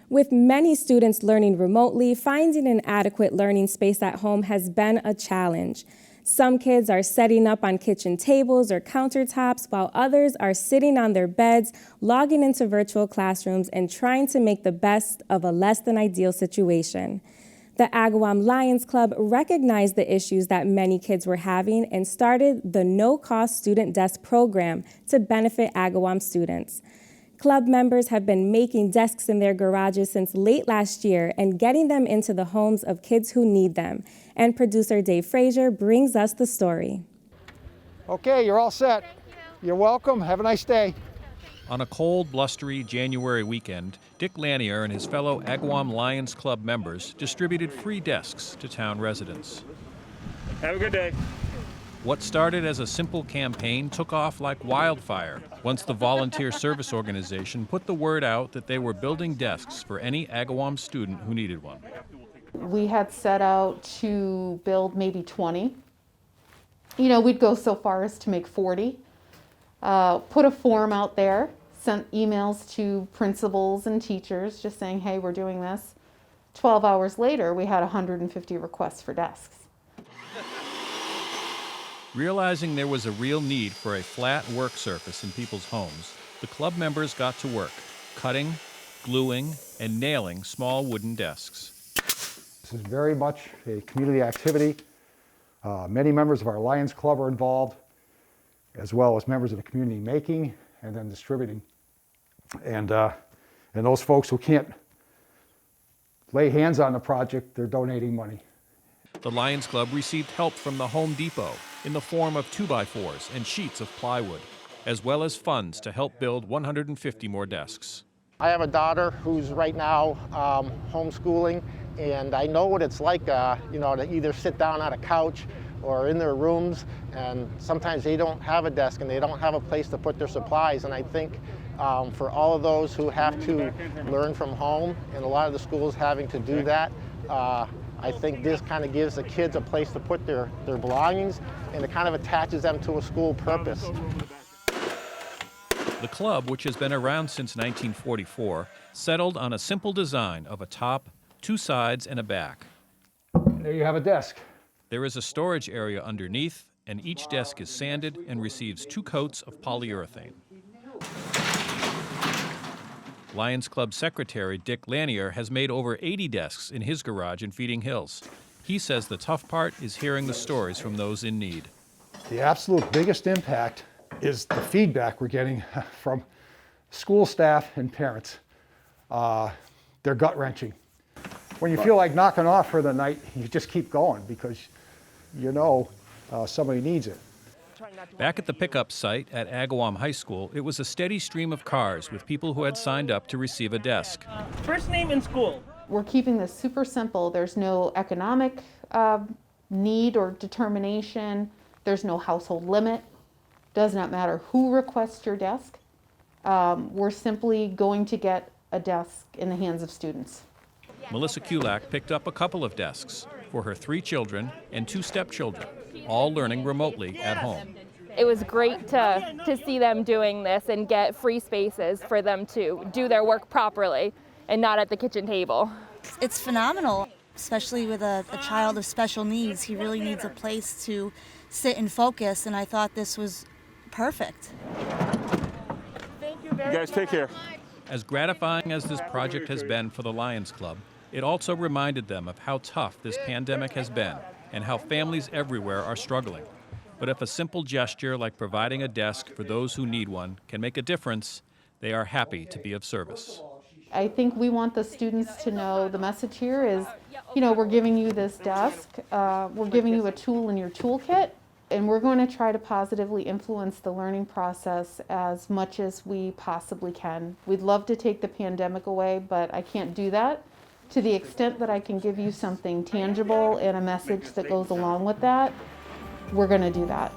With many students learning remotely, finding an adequate learning space at home has been a challenge. Some kids are setting up on kitchen tables or countertops, while others are sitting on their beds, logging into virtual classrooms, and trying to make the best of a less than ideal situation. The Agawam Lions Club recognized the issues that many kids were having and started the no-cost student desk program to benefit Agawam students. Club members have been making desks in their garages since late last year and getting them into the homes of kids who need them. And producer Dave Fraser brings us the story. Okay, you're all set. You're welcome. Have a nice day. On a cold, blustery January weekend, Dick Lanier and his fellow Agawam Lions Club members distributed free desks to town residents. Have a good day. What started as a simple campaign took off like wildfire once the volunteer service organization put the word out that they were building desks for any Agawam student who needed one. We had set out to build maybe 20. We'd go so far as to make 40. Put a form out there, sent emails to principals and teachers just saying, hey, we're doing this. 12 hours later, we had 150 requests for desks. Realizing there was a real need for a flat work surface in people's homes, the club members got to work, cutting, gluing, and nailing small wooden desks. This is very much a community activity. Many members of our Lions Club are involved, as well as members of the community making and then distributing. And those folks who can't lay hands on the project, they're donating money. The Lions Club received help from the Home Depot in the form of 2x4s and sheets of plywood, as well as funds to help build 150 more desks. I have a daughter who's right now homeschooling, and I know what it's like, to either sit down on a couch or in their rooms, and sometimes they don't have a desk and they don't have a place to put their supplies. And I think for all of those who have to learn from home, and a lot of the schools having to do that, I think this kind of gives the kids a place to put their belongings, and it kind of attaches them to a school purpose. The club, which has been around since 1944, settled on a simple design of a top, 2 sides, and a back. There you have a desk. There is a storage area underneath, and each desk is sanded and receives 2 coats of polyurethane. Lions Club Secretary Dick Lanier has made over 80 desks in his garage in Feeding Hills. He says the tough part is hearing the stories from those in need. The absolute biggest impact is the feedback we're getting from school staff and parents. They're gut-wrenching. When you feel like knocking off for the night, you just keep going because somebody needs it. Back at the pickup site at Agawam High School, it was a steady stream of cars with people who had signed up to receive a desk. First name in school. We're keeping this super simple. There's no economic need or determination. There's no household limit. Does not matter who requests your desk. We're simply going to get a desk in the hands of students. Melissa Kulak picked up a couple of desks for her 3 children and 2 stepchildren, all learning remotely at home. It was great to see them doing this and get free spaces for them to do their work properly and not at the kitchen table. It's phenomenal, especially with a child of special needs. He really needs a place to sit and focus, and I thought this was perfect. You guys take care. As gratifying as this project has been for the Lions Club, it also reminded them of how tough this pandemic has been and how families everywhere are struggling. But if a simple gesture like providing a desk for those who need one can make a difference, they are happy to be of service. I think we want the students to know the message here is, we're giving you this desk, we're giving you a tool in your toolkit, and we're going to try to positively influence the learning process as much as we possibly can. We'd love to take the pandemic away, but I can't do that. To the extent that I can give you something tangible and a message that goes along with that, we're going to do that.